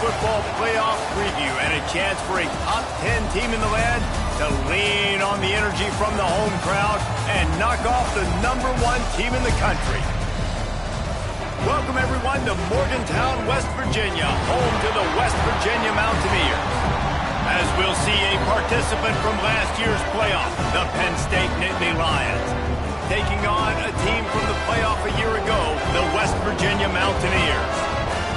football playoff preview and a chance for a top 10 team in the land to lean on the energy from the home crowd and knock off the #1 team in the country. Welcome, everyone, to Morgantown, West Virginia, home to the West Virginia Mountaineers. As we'll see a participant from last year's playoff, the Penn State Nittany Lions, taking on a team from the playoff a year ago, the West Virginia Mountaineers.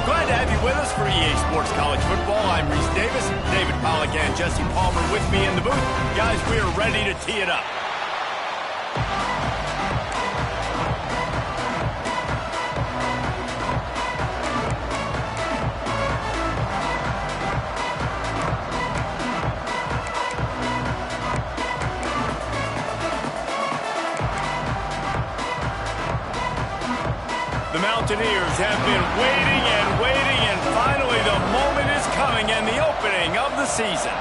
Glad to have you with us for EA Sports College Football. I'm Reese Davis, David Pollack and Jesse Palmer with me in the booth. Guys, we are ready to tee it up. The Mountaineers have been waiting and finally the moment is coming and the opening of the season.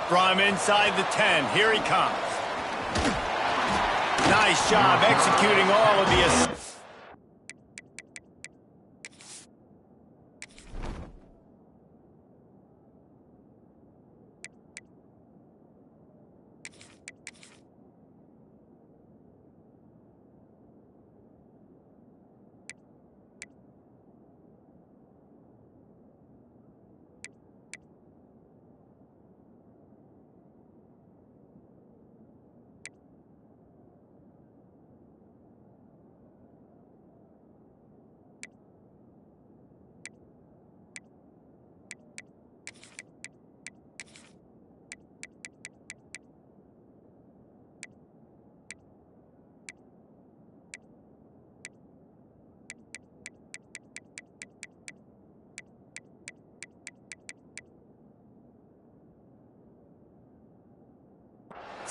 From inside the 10, here he comes. Nice job executing all of the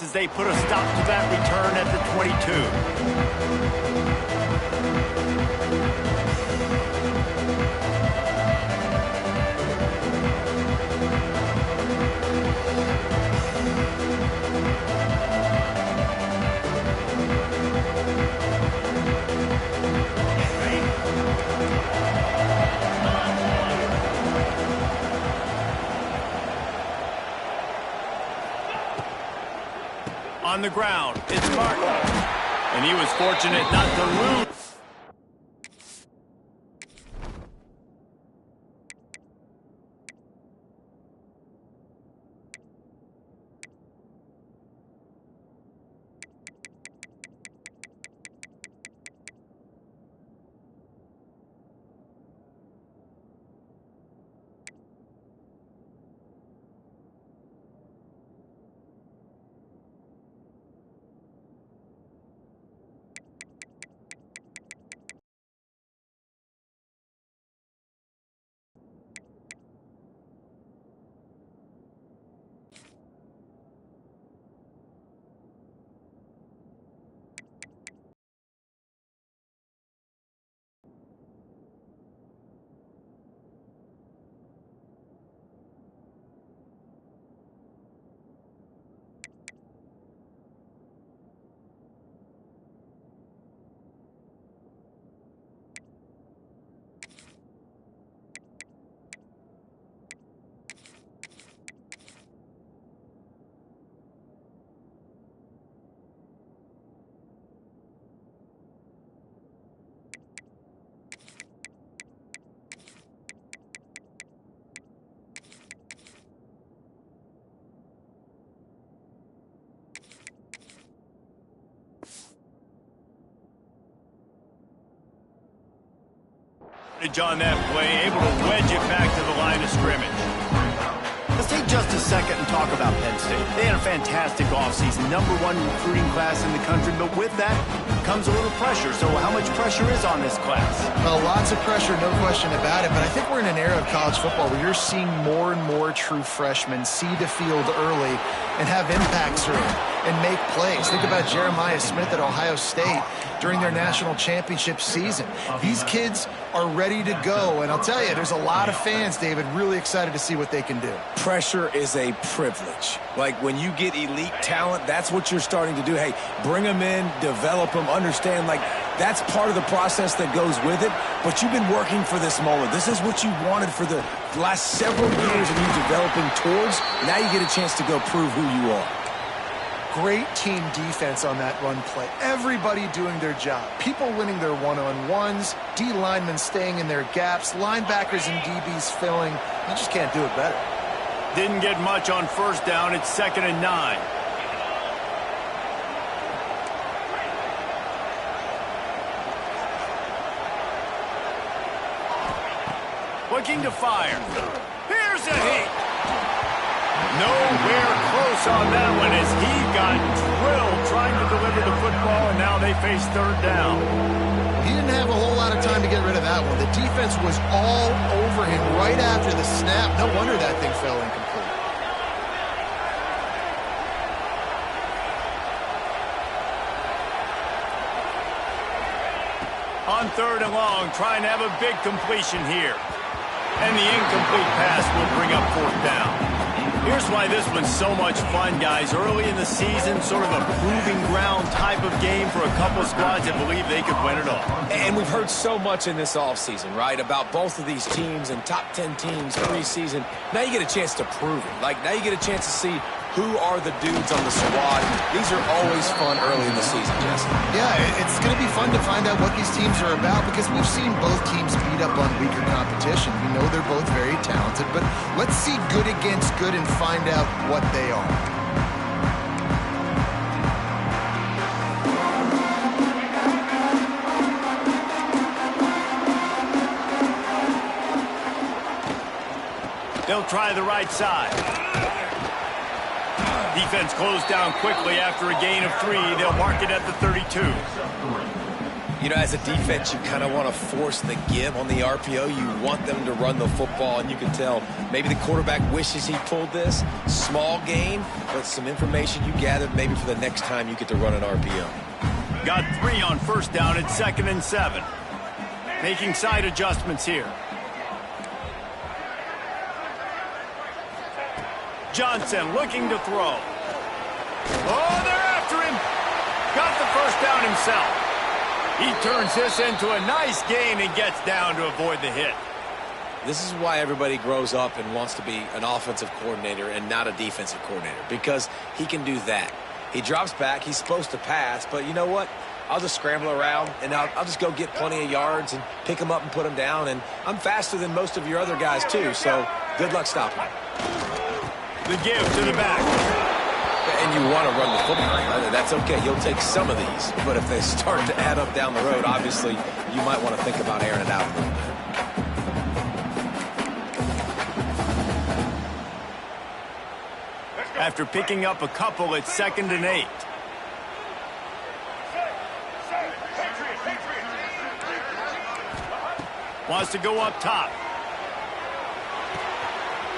as they put a stop to that return at the 22. On the ground, it's Martin. And he was fortunate not to lose. On that play, able to wedge it back to the line of scrimmage. Let's take just a second and talk about Penn State. They had a fantastic offseason, #1 recruiting class in the country, but with that comes a little pressure. So how much pressure is on this class? Well, lots of pressure, no question about it, but I think we're in an era of college football where you're seeing more and more true freshmen see the field early and have impacts early and make plays. Think about Jeremiah Smith at Ohio State during their national championship season. These kids are ready to go, and I'll tell you, there's a lot of fans, David, really excited to see what they can do. Pressure is a privilege. Like when you get elite talent, that's what you're starting to do. Hey, bring them in, develop them, understand, like, that's part of the process that goes with it, but you've been working for this moment. This is what you wanted for the last several years of you developing towards. Now you get a chance to go prove who you are. Great team defense on that run play. Everybody doing their job. People winning their one-on-ones, D linemen staying in their gaps, linebackers and DBs filling. You just can't do it better. Didn't get much on first down. It's 2nd and 9. Looking to fire. Here's a hit. Nowhere close on that one as he got drilled trying to deliver the football, and now they face 3rd down. He didn't have a whole lot of time to get rid of that one. The defense was all over him right after the snap. No wonder that thing fell incomplete. On 3rd and long, trying to have a big completion here. And the incomplete pass will bring up 4th down. Here's why this one's so much fun, guys. Early in the season, sort of a proving ground type of game for a couple squads that believe they could win it all. And we've heard so much in this offseason, right, about both of these teams and top 10 teams preseason. Now you get a chance to prove it. Like, now you get a chance to see who are the dudes on the squad. These are always fun early in the season, Jesse. Yeah, it's going to be fun to find out what these teams are about because we've seen both teams beat up on weaker competition. We know they're both very talented, but let's see good against good and find out what they are. They'll try the right side. Defense closed down quickly after a gain of 3. They'll mark it at the 32. You know, as a defense, you kind of want to force the give on the RPO. You want them to run the football, and you can tell maybe the quarterback wishes he pulled this. Small gain, but some information you gathered maybe for the next time you get to run an RPO. Got 3 on first down at 2nd and 7. Making side adjustments here. Johnson looking to throw. Oh, they're after him. Got the first down himself. He turns this into a nice gain and gets down to avoid the hit. This is why everybody grows up and wants to be an offensive coordinator and not a defensive coordinator, because he can do that. He drops back. He's supposed to pass, but you know what? I'll just scramble around, and I'll just go get plenty of yards and pick them up and put them down, and I'm faster than most of your other guys, too, so good luck stopping me. The give to the back. And you want to run the football. That's okay. You'll take some of these. But if they start to add up down the road, obviously, you might want to think about airing it out a little bit. After picking up a couple, it's 2nd and 8. Wants to go up top.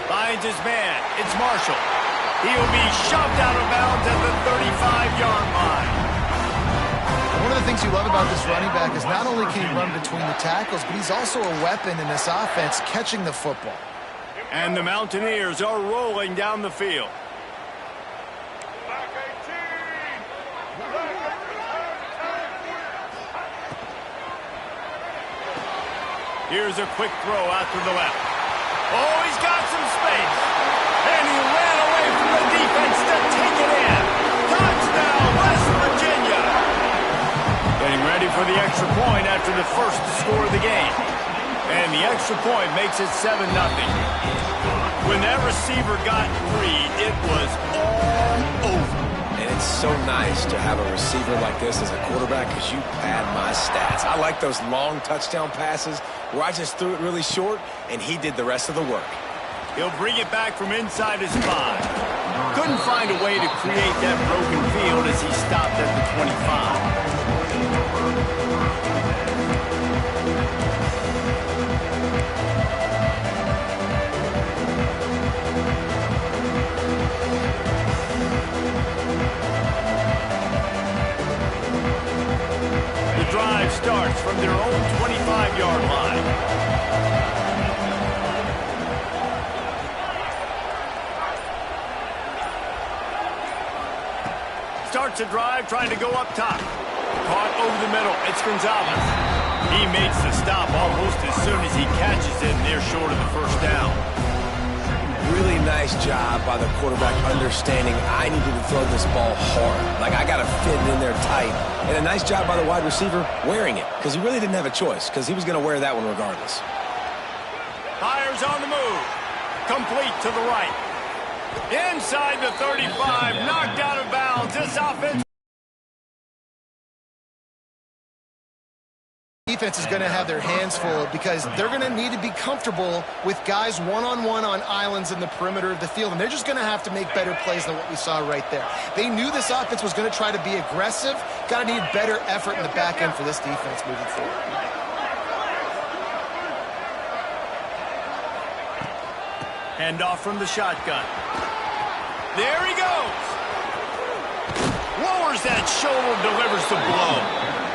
Finds his man. It's Marshall. He'll be shoved out of bounds at the 35-yard line. One of the things you love about this running back is not only can he run between the tackles, but he's also a weapon in this offense catching the football. And the Mountaineers are rolling down the field. Here's a quick throw out to the left. Oh, he's got some space. And he ran away from the defense to take it in. Touchdown, West Virginia. Getting ready for the extra point after the first score of the game. And the extra point makes it 7-0. When that receiver got free, it was all over. And it's so nice to have a receiver like this as a quarterback because you pad my stats. I like those long touchdown passes where I just threw it really short and he did the rest of the work. He'll bring it back from inside his 5. Couldn't find a way to create that broken field as he stopped at the 25. The drive starts from their own 25-yard line. Starts a drive trying to go up top. Caught middle. It's Gonzalez. He makes the stop almost as soon as he catches it, and they're short of the first down. Really nice job by the quarterback understanding I needed to throw this ball hard. Like, I got to fit it in there tight. And a nice job by the wide receiver wearing it, because he really didn't have a choice, because he was going to wear that one regardless. Fires on the move. Complete to the right. Inside the 35, knocked out of bounds. This offense. Defense is going to have their hands full because they're going to need to be comfortable with guys one-on-one on islands in the perimeter of the field, and they're just going to have to make better plays than what we saw right there. They knew this offense was going to try to be aggressive. Got to need better effort in the back end for this defense moving forward. Handoff from the shotgun. There he goes. Lowers that shoulder, delivers the blow.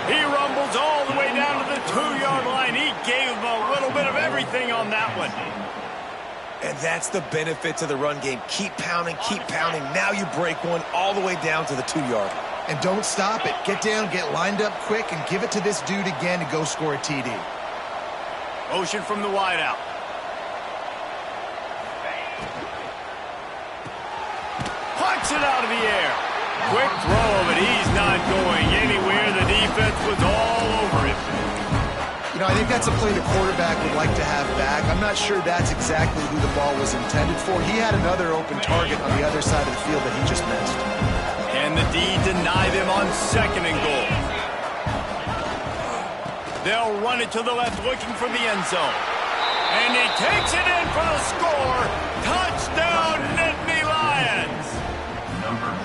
He rumbles all the way down to the 2-yard line. He gave him a little bit of everything on that one. And that's the benefit to the run game. Keep pounding, keep pounding. Now you break one all the way down to the 2-yard. And don't stop it. Get down, get lined up quick, and give it to this dude again to go score a TD. Motion from the wideout. Puts it out of the air. Quick throw, but he's not going anywhere. The defense was all over him. You know, I think that's a play the quarterback would like to have back. I'm not sure that's exactly who the ball was intended for. He had another open target on the other side of the field that he just missed. And the D deny them on 2nd and goal. They'll run it to the left, looking for the end zone. And he takes it in for the score. Touchdown, Nittany Lions.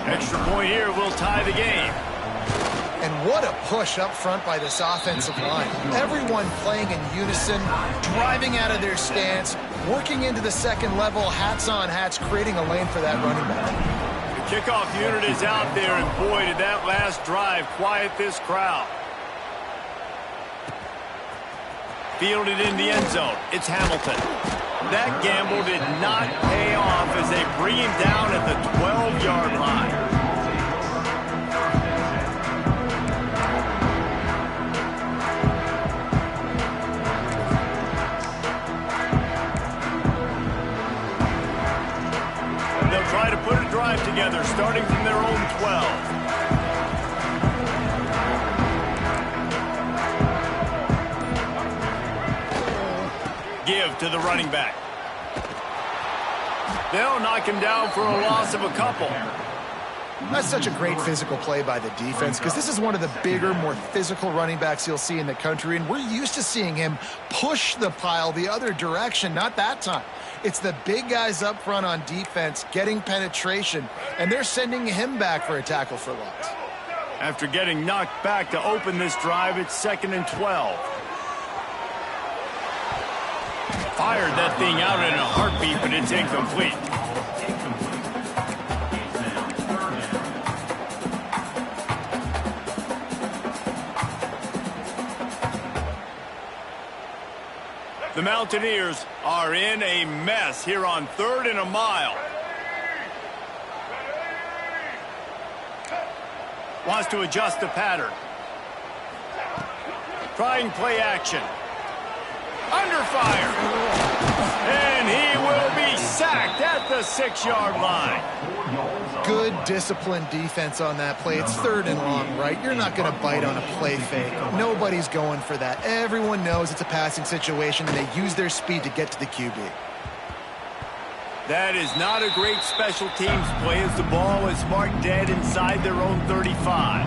Extra point here will tie the game. And what a push up front by this offensive line. Everyone playing in unison, driving out of their stance, working into the second level, hats on hats, creating a lane for that running back. The kickoff unit is out there, and boy, did that last drive quiet this crowd. Fielded in the end zone. It's Hamilton. That gamble did not pay off as they bring him down at the 12-yard line. They'll try to put a drive together, starting from their own 12. Give to the running back. They'll knock him down for a loss of a couple. That's such a great physical play by the defense because this is one of the bigger, more physical running backs you'll see in the country, and we're used to seeing him push the pile the other direction. Not that time. It's the big guys up front on defense getting penetration, and they're sending him back for a tackle for loss. After getting knocked back to open this drive, it's 2nd and 12. Fired that thing out in a heartbeat, but it's incomplete. The Mountaineers are in a mess here on 3rd and a mile. Wants to adjust the pattern. Trying play action. Under fire. And he will be sacked at the 6-yard line. Good disciplined defense on that play. It's 3rd and long, right? You're not going to bite on a play fake. Nobody's going for that. Everyone knows it's a passing situation, and they use their speed to get to the QB. That is not a great special teams play as the ball is marked dead inside their own 35.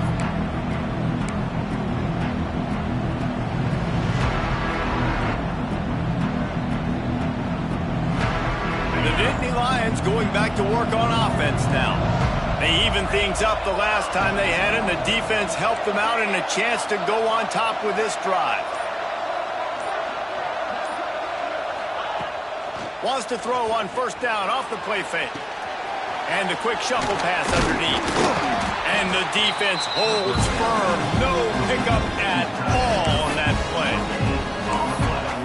The Nittany Lions going back to work on offense now. They evened things up the last time they had him. The defense helped them out and a chance to go on top with this drive. Wants to throw on 1st down off the play fake. And the quick shuffle pass underneath. And the defense holds firm. No pickup at all on that play.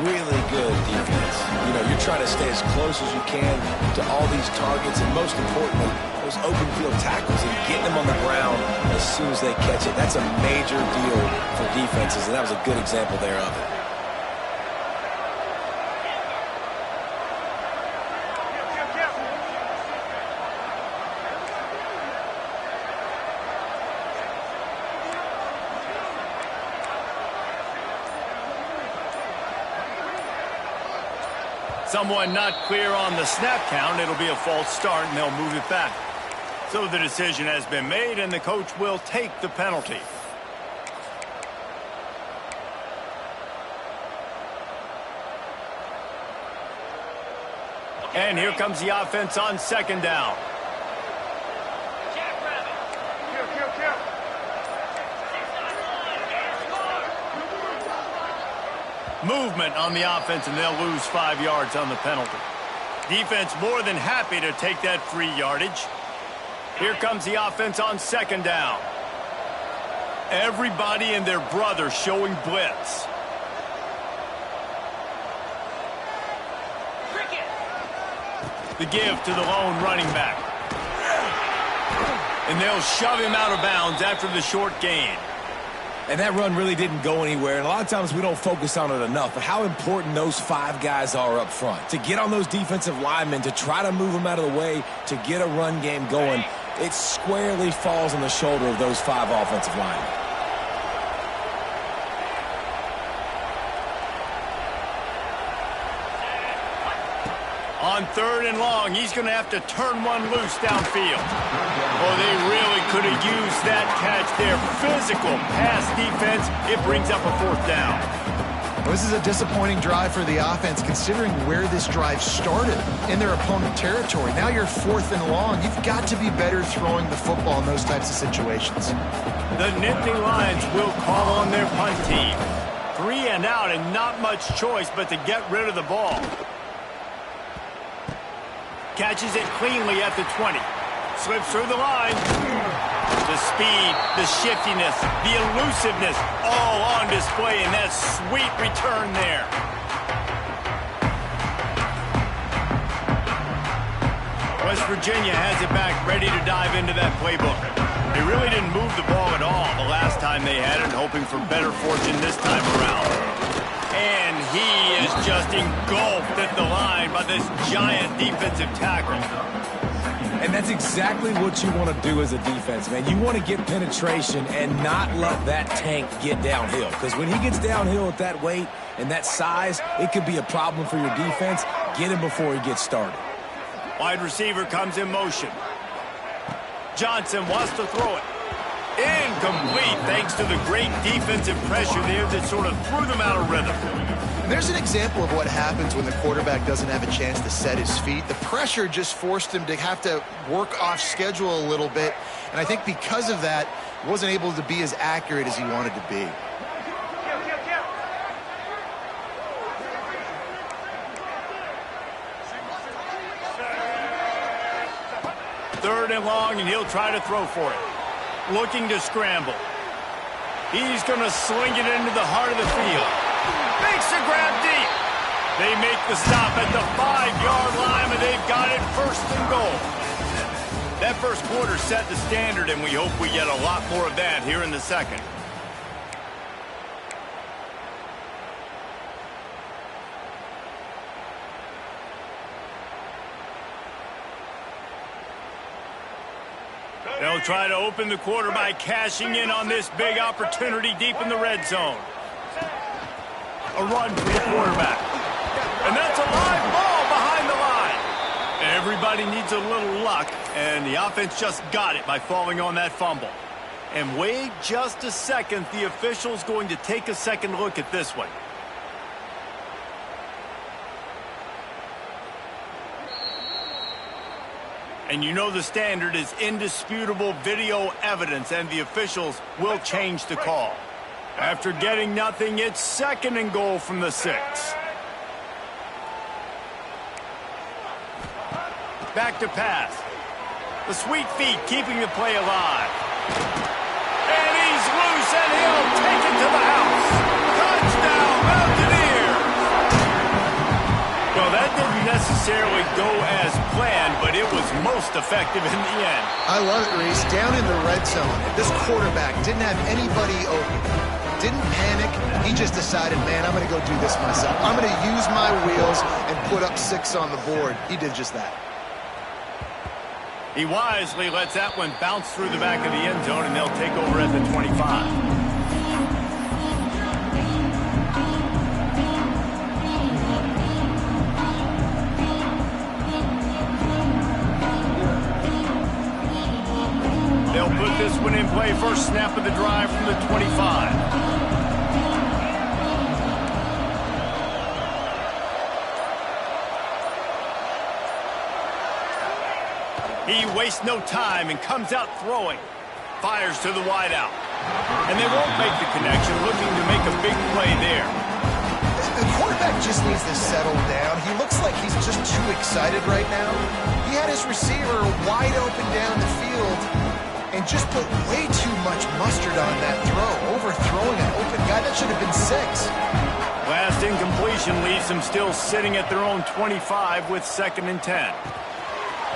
Really good defense. You know, you're trying to stay as close as you can to all these targets, and most importantly, those open field tackles and getting them on the ground as soon as they catch it. That's a major deal for defenses, and that was a good example there of it. Someone not clear on the snap count. It'll be a false start, and they'll move it back. So the decision has been made, and the coach will take the penalty. And here comes the offense on second down. Movement on the offense, and they'll lose 5 yards on the penalty. Defense more than happy to take that free yardage. Here comes the offense on second down. Everybody and their brother showing blitz. The give to the lone running back. And they'll shove him out of bounds after the short gain. And that run really didn't go anywhere, and a lot of times we don't focus on it enough, but how important those 5 guys are up front. To get on those defensive linemen, to try to move them out of the way, to get a run game going, it squarely falls on the shoulder of those 5 offensive linemen. On third and long, he's going to have to turn one loose downfield. Oh, they really could have used that catch there. Physical pass defense. It brings up a fourth down. Well, this is a disappointing drive for the offense, considering where this drive started, in their opponent territory. Now you're fourth and long. You've got to be better throwing the football in those types of situations. The Nittany Lions will call on their punt team. 3 and out, and not much choice but to get rid of the ball. Catches it cleanly at the 20. Slips through the line. The speed, the shiftiness, the elusiveness, all on display in that sweet return there. West Virginia has it back, ready to dive into that playbook. They really didn't move the ball at all the last time they had it, hoping for better fortune this time around. And he is just engulfed at the line by this giant defensive tackle. And that's exactly what you want to do as a defense, man. You want to get penetration and not let that tank get downhill. Because when he gets downhill at that weight and that size, it could be a problem for your defense. Get him before he gets started. Wide receiver comes in motion. Johnson wants to throw it. Incomplete, thanks to the great defensive pressure there that sort of threw them out of rhythm. And there's an example of what happens when the quarterback doesn't have a chance to set his feet. The pressure just forced him to have to work off schedule a little bit. And I think because of that, he wasn't able to be as accurate as he wanted to be. Third and long, and he'll try to throw for it. Looking to scramble. He's going to swing it into the heart of the field. Makes a grab deep. They make the stop at the 5-yard line, and they've got it first and goal. That first quarter set the standard, and we hope we get a lot more of that here in the second. They'll try to open the quarter by cashing in on this big opportunity deep in the red zone. A run for the quarterback. And that's a live ball behind the line. Everybody needs a little luck, and the offense just got it by falling on that fumble. And wait just a second, the official's going to take a second look at this one. And you know the standard is indisputable video evidence, and the officials will change the call. After getting nothing, it's second and goal from the 6. Back to pass. The sweet feet keeping the play alive. And he's loose, and he'll take it to the house. Touchdown, Mountaineers! Well, that didn't necessarily go as planned, but it was most effective in the end. I love it, Reese. Down in the red zone, this quarterback didn't have anybody open. didn't panic. He just decided, man, I'm going to go do this myself. I'm going to use my wheels and put up 6 on the board. He did just that. He wisely lets that one bounce through the back of the end zone, and they'll take over at the 25. They'll put this one in play. First snap of the drive from the 25. He wastes no time and comes out throwing. Fires to the wideout. And they won't make the connection, looking to make a big play there. The quarterback just needs to settle down. He looks like he's just too excited right now. He had his receiver wide open down the field and just put way too much mustard on that throw, overthrowing an open guy. That should have been 6. Last incompletion leaves them still sitting at their own 25 with 2nd and 10.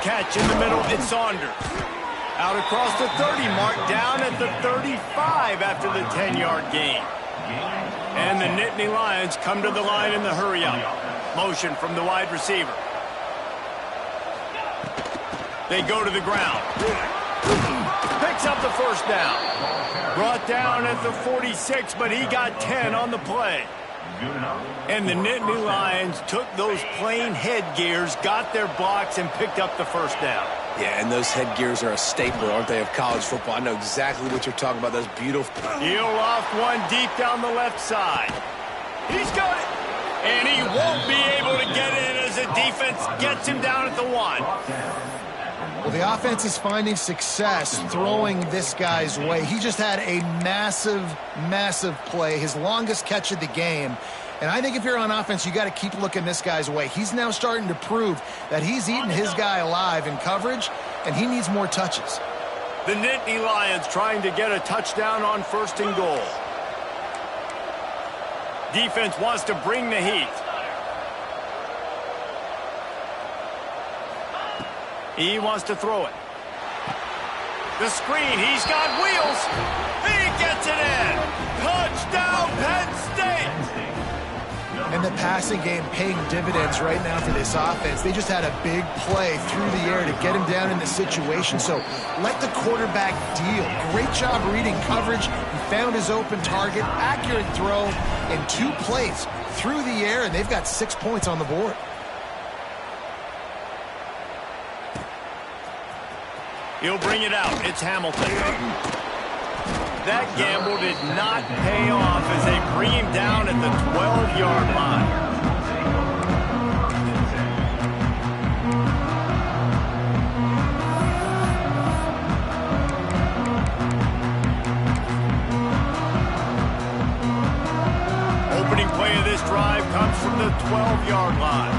Catch in the middle, it's Saunders. Out across the 30 mark, down at the 35 after the 10-yard gain. And the Nittany Lions come to the line in the hurry-up. Motion from the wide receiver. They go to the ground. Picks up the first down. Brought down at the 46, but he got 10 on the play. And the Nittany Lions took those plain headgears, got their blocks, and picked up the first down. Yeah, and those headgears are a staple, aren't they, of college football? I know exactly what you're talking about, those beautiful... He'll loft one deep down the left side. He's got it. And he won't be able to get in as the defense gets him down at the 1. Well, the offense is finding success throwing this guy's way. He just had a massive, massive play, his longest catch of the game. And I think if you're on offense, you got to keep looking this guy's way. He's now starting to prove that he's eating his guy alive in coverage, and he needs more touches. The Nittany Lions trying to get a touchdown on 1st and goal. Defense wants to bring the heat. He wants to throw it. The screen, he's got wheels. He gets it in. Touchdown, Penn State. And the passing game paying dividends right now for this offense. They just had a big play through the air to get him down in the situation. So let the quarterback deal. Great job reading coverage. He found his open target. Accurate throw in 2 plays through the air, and they've got 6 points on the board. He'll bring it out. It's Hamilton. That gamble did not pay off as they bring him down at the 12-yard line. Opening play of this drive comes from the 12-yard line.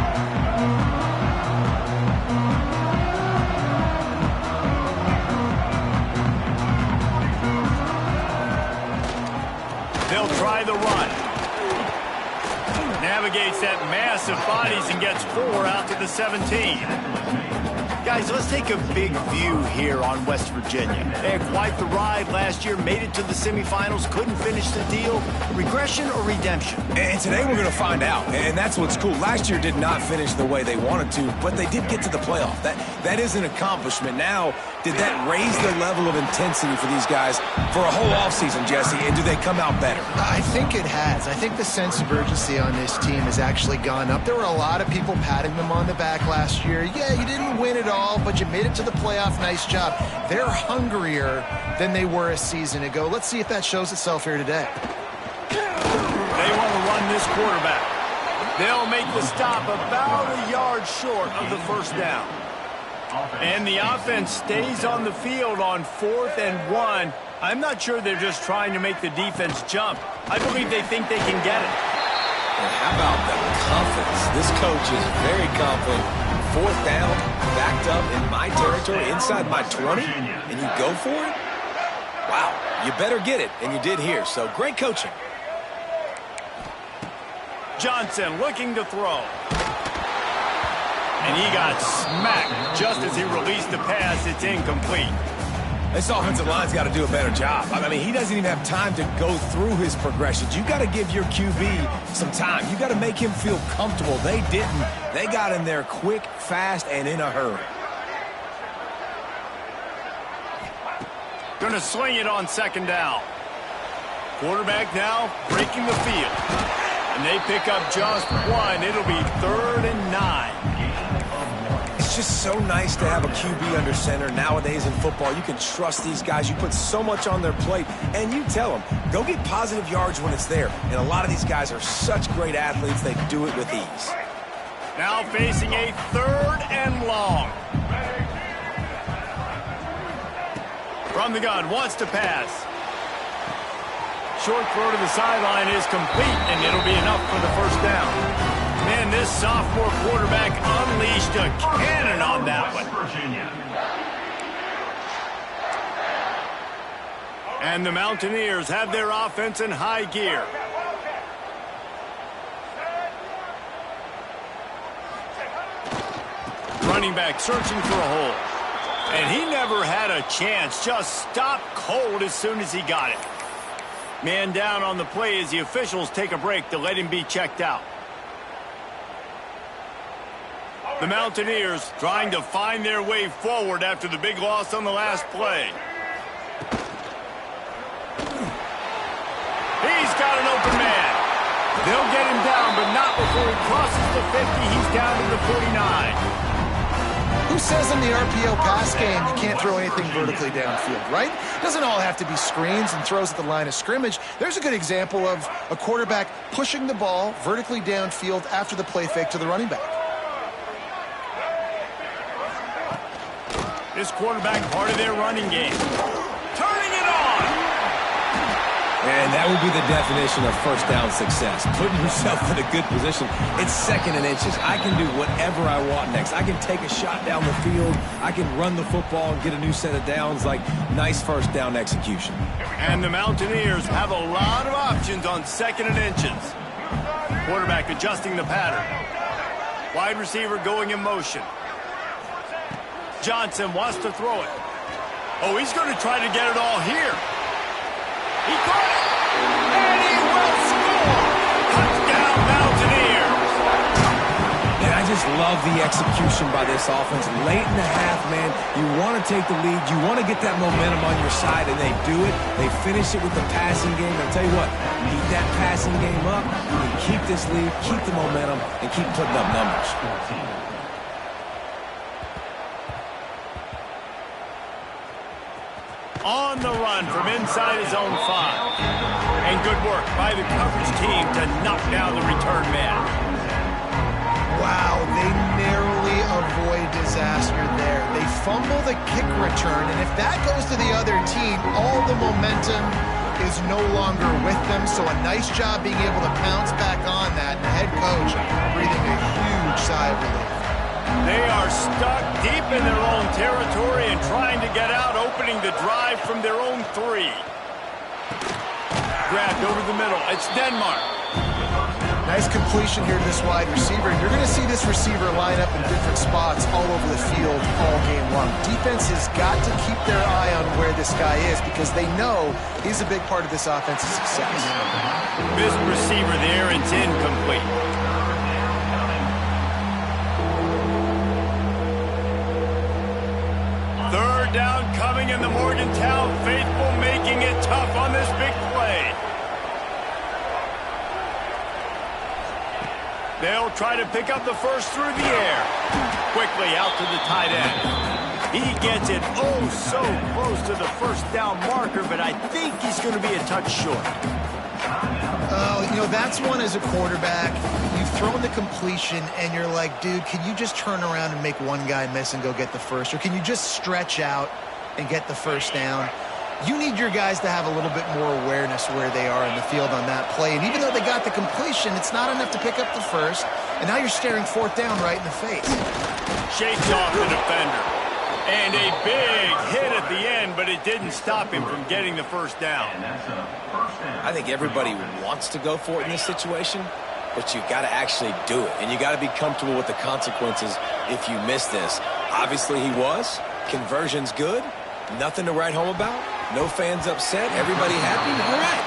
They'll try the run. Navigates that mass of bodies and gets 4 out to the 17. Guys, let's take a big view here on West Virginia. They had quite the ride last year, made it to the semifinals, couldn't finish the deal. Regression or redemption? And today we're going to find out, and that's what's cool. Last year did not finish the way they wanted to, but they did get to the playoff. That is an accomplishment. Now, did that raise the level of intensity for these guys for a whole offseason, Jesse, and do they come out better? I think it has. I think the sense of urgency on this team has actually gone up. There were a lot of people patting them on the back last year. Yeah, you didn't win it all, but you made it to the playoff. Nice job. They're hungrier than they were a season ago. Let's see if that shows itself here today. They want to run this quarterback. They'll make the stop about a yard short of the first down. And the offense stays on the field on 4th and 1. I'm not sure they're just trying to make the defense jump. I believe they think they can get it. And how about the confidence? This coach is very confident. 4th down, backed up in my territory, inside my 20, and you go for it? Wow, you better get it, and you did here. So great coaching. Johnson looking to throw. And he got smacked just as he released the pass. It's incomplete. This offensive line's got to do a better job. I mean, he doesn't even have time to go through his progressions. You got to give your QB some time. You got to make him feel comfortable. They didn't. They got him there quick, fast, and in a hurry. Going to sling it on second down. Quarterback now breaking the field. And they pick up just one. It'll be 3rd and 9. It's just so nice to have a QB under center nowadays in football. You can trust these guys. You put so much on their plate, and you tell them, go get positive yards when it's there. And a lot of these guys are such great athletes, they do it with ease. Now facing a 3rd and long. From the gun, wants to pass. Short throw to the sideline is complete, and it'll be enough for the first down. Man, this sophomore quarterback unleashed a cannon on that one. And the Mountaineers have their offense in high gear. Running back searching for a hole. And he never had a chance, just stopped cold as soon as he got it. Man down on the play as the officials take a break to let him be checked out. The Mountaineers trying to find their way forward after the big loss on the last play. He's got an open man. They'll get him down, but not before he crosses the 50. He's down to the 49. Who says in the RPO pass game you can't throw anything vertically downfield, right? It doesn't all have to be screens and throws at the line of scrimmage. There's a good example of a quarterback pushing the ball vertically downfield after the play fake to the running back. This quarterback part of their running game. Turning it on! And that would be the definition of first down success. Putting yourself in a good position. It's 2nd and inches. I can do whatever I want next. I can take a shot down the field. I can run the football and get a new set of downs. Like, nice first down execution. And the Mountaineers have a lot of options on 2nd and inches. Quarterback adjusting the pattern. Wide receiver going in motion. Johnson wants to throw it. Oh, he's going to try to get it all here. He caught it, and he will score! Touchdown, Mountaineers! And I just love the execution by this offense. Late in the half, man, you want to take the lead. You want to get that momentum on your side, and they do it. They finish it with the passing game. I'll tell you what, keep that passing game up. You can keep this lead, keep the momentum, and keep putting up numbers. On the run from inside his own 5. And good work by the coverage team to knock down the return man. Wow, they narrowly avoid disaster there. They fumble the kick return, and if that goes to the other team, all the momentum is no longer with them. So a nice job being able to pounce back on that. And the head coach breathing a huge sigh of relief. They are stuck deep in their own territory and trying to get out, opening the drive from their own 3. Grabbed over the middle. It's Denmark. Nice completion here to this wide receiver. You're going to see this receiver line up in different spots all over the field all game long. Defense has got to keep their eye on where this guy is because they know he's a big part of this offense's success. Missed receiver there. It's incomplete. Third down coming, and the Morgantown faithful making it tough on this big play. They'll try to pick up the first through the air. Quickly out to the tight end. He gets it oh so close to the first down marker, but I think he's going to be a touch short. You know, that's one as a quarterback. You've thrown the completion, and you're like, dude, can you just turn around and make one guy miss and go get the first? Or can you just stretch out and get the first down? You need your guys to have a little bit more awareness where they are in the field on that play. And even though they got the completion, it's not enough to pick up the first. And now you're staring 4th down right in the face. Shakes off the defender. And a big hit at the end, but it didn't stop him from getting the first down. I think everybody wants to go for it in this situation, but you got to actually do it. And you got to be comfortable with the consequences if you miss this. Obviously he was. Conversion's good. Nothing to write home about. No fans upset. Everybody happy. All right.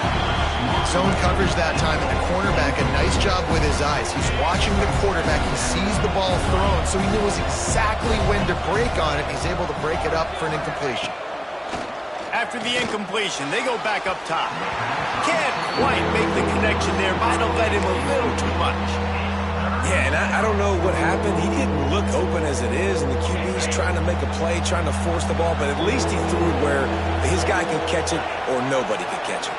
Zone coverage that time, and the cornerback, a nice job with his eyes. He's watching the quarterback. He sees the ball thrown, so he knows exactly when to break on it. He's able to break it up for an incompletion. After the incompletion, they go back up top. Can't quite make the connection there. Might have led him a little too much. Yeah, and I don't know what happened. He didn't look open as it is, and the QB's trying to make a play, trying to force the ball, but at least he threw it where his guy could catch it or nobody could catch it.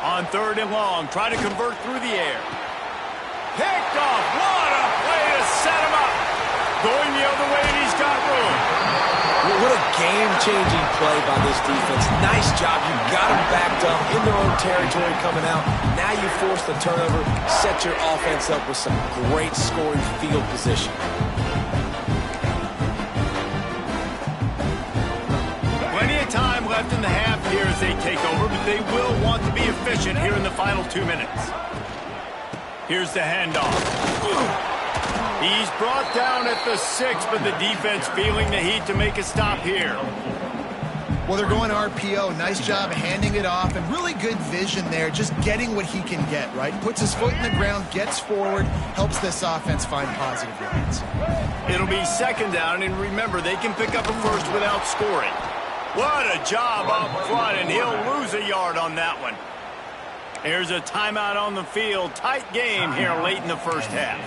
On 3rd and long, try to convert through the air. Picked off. What a play to set him up. Going the other way, and he's got room. What a game-changing play by this defense. Nice job. You got them backed up in their own territory coming out. Now you force the turnover, set your offense up with some great scoring field position. Plenty of time left in the half here as they take over, but they will want to be efficient here in the final 2 minutes. Here's the handoff. He's brought down at the 6, but the defense feeling the heat to make a stop here. Well, they're going RPO. Nice job handing it off, and really good vision there, just getting what he can get, right? Puts his foot in the ground, gets forward, helps this offense find positive yards. It'll be 2nd down, and remember, they can pick up a first without scoring. What a job up front, and he'll lose a yard on that one. Here's a timeout on the field. Tight game here late in the first half.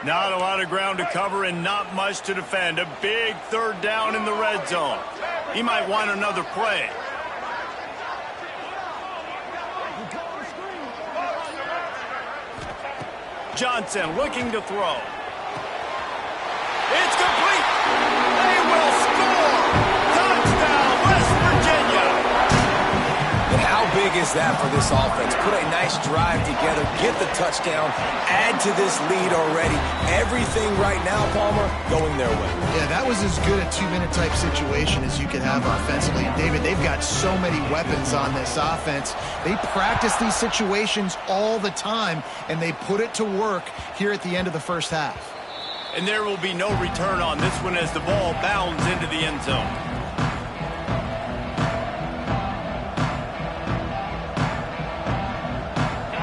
Not a lot of ground to cover and not much to defend. A big 3rd down in the red zone. He might want another play. Johnson looking to throw. It's complete. They will score. Touchdown, West Virginia. And how big is that for this offense? Put a nice drive together, get the touchdown, add to this lead already. Everything right now, Palmer, going their way. Yeah, that was as good a 2-minute type situation as you could have offensively. And David, they've got so many weapons on this offense. They practice these situations all the time, and they put it to work here at the end of the first half. And there will be no return on this one as the ball bounds into the end zone.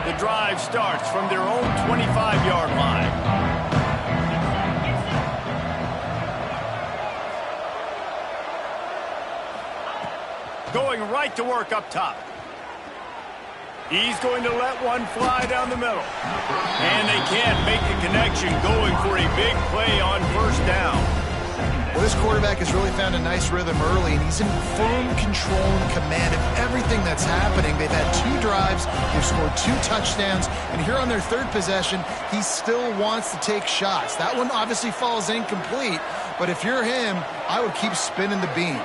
The drive starts from their own 25-yard line. Going right to work up top. He's going to let one fly down the middle. And they can't make the connection, going for a big play on 1st down. Well, this quarterback has really found a nice rhythm early, and he's in firm control and command of everything that's happening. They've had 2 drives, they've scored 2 touchdowns, and here on their 3rd possession, he still wants to take shots. That one obviously falls incomplete, but if you're him, I would keep spinning the beam.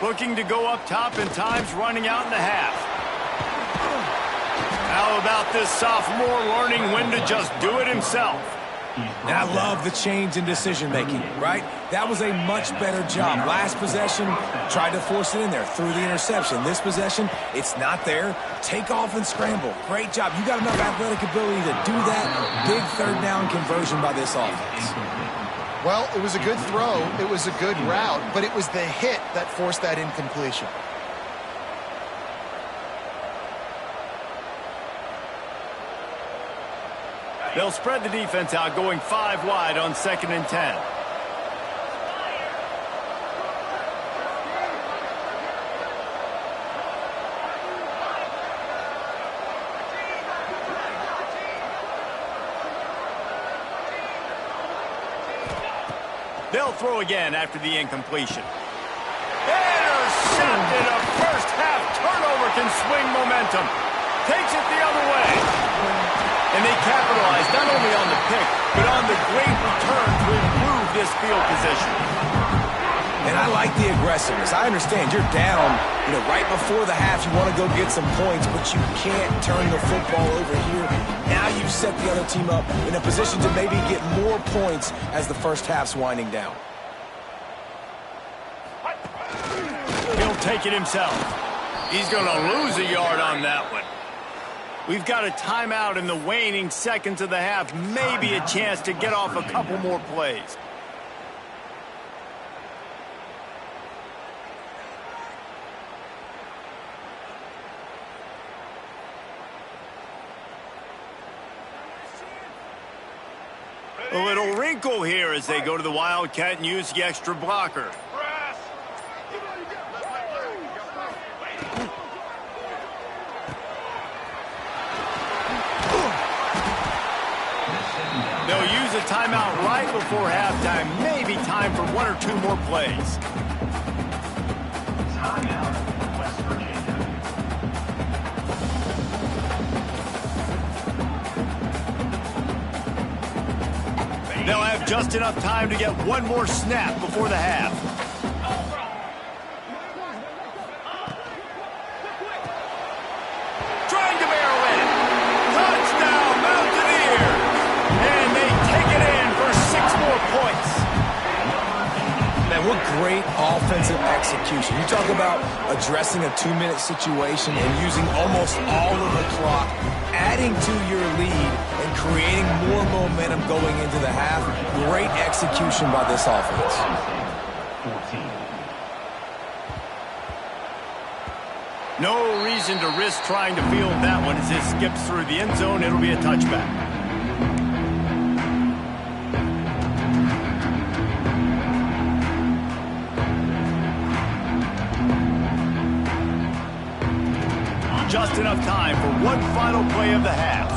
Looking to go up top, and time's running out in the half. How about this sophomore learning when to just do it himself? And I love the change in decision-making, right? That was a much better job. Last possession, tried to force it in there, threw the interception. This possession, it's not there. Take off and scramble. Great job. You got enough athletic ability to do that. Big 3rd down conversion by this offense. Well, it was a good throw, it was a good route, but it was the hit that forced that incompletion. They'll spread the defense out, going 5 wide on 2nd and 10. They'll throw again after the incompletion. Intercepted. A first half turnover can swing momentum. Takes it the other way. And they capitalize not only on the pick, but on the great return to improve this field position. And I like the aggressiveness. I understand you're down, right before the half. You want to go get some points, but you can't turn the football over here. Now you've set the other team up in a position to maybe get more points as the first half's winding down. take it himself. He's going to lose a yard on that one. We've got a timeout in the waning seconds of the half. Maybe a chance to get off a couple more plays. A little wrinkle here as they go to the Wildcat and use the extra blocker. They'll use a timeout right before halftime. Maybe time for one or two more plays. Timeout, West Virginia. They'll have just enough time to get one more snap before the half. Trying to barrel in. Touchdown, Mountaineers! And they take it in for 6 more points. Man, what great offensive execution. You talk about addressing a 2-minute situation and using almost all of the clock, adding to your lead and creating more momentum going into the half. Great execution by this offense. 14. No reason to risk trying to field that one as it skips through the end zone. It'll be a touchback. Just enough time for one final play of the half.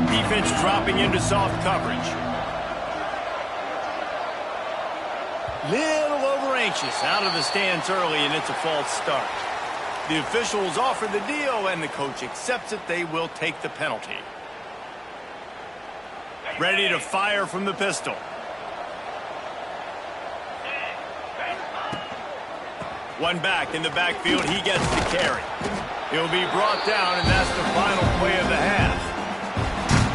Defense dropping into soft coverage. Little over anxious out of the stance early, and it's a false start. The officials offer the deal, and the coach accepts it. They will take the penalty. Ready to fire from the pistol. One back in the backfield. He gets the carry. He'll be brought down, and that's the final play of the half.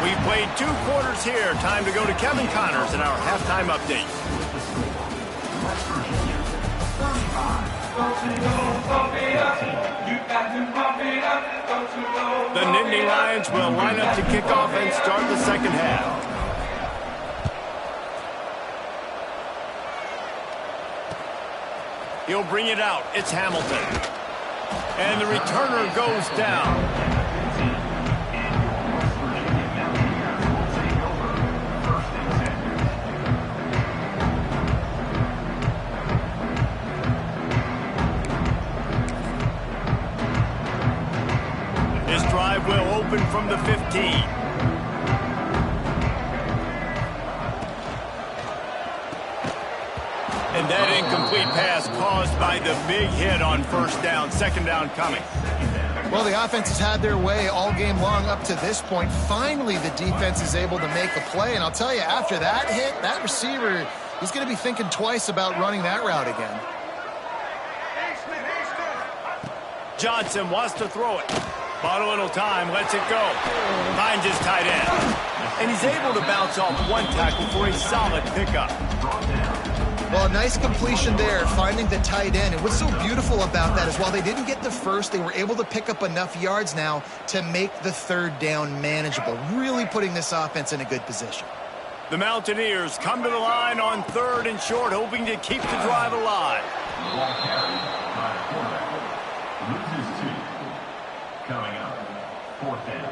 We've played 2 quarters here. Time to go to Kevin Connors in our halftime update. West Virginia, 35. The Nittany Lions will line up to kick off and start the second half. He'll bring it out. It's Hamilton. And the returner goes down. This drive will open from the 15. And that incomplete pass caused by the big hit on first down. Second down coming. Well, the offense has had their way all game long up to this point. Finally, the defense is able to make a play. And I'll tell you, after that hit, that receiver, he's going to be thinking twice about running that route again. Johnson wants to throw it. Bought a little time, lets it go. Finds his tight end. And he's able to bounce off one tackle for a solid pickup. Well, a nice completion there, finding the tight end. And what's so beautiful about that is while they didn't get the first, they were able to pick up enough yards now to make the third down manageable, really putting this offense in a good position. The Mountaineers come to the line on 3rd and short, hoping to keep the drive alive. Ball carried by the quarterback. Loses 2. Coming up, 4th down.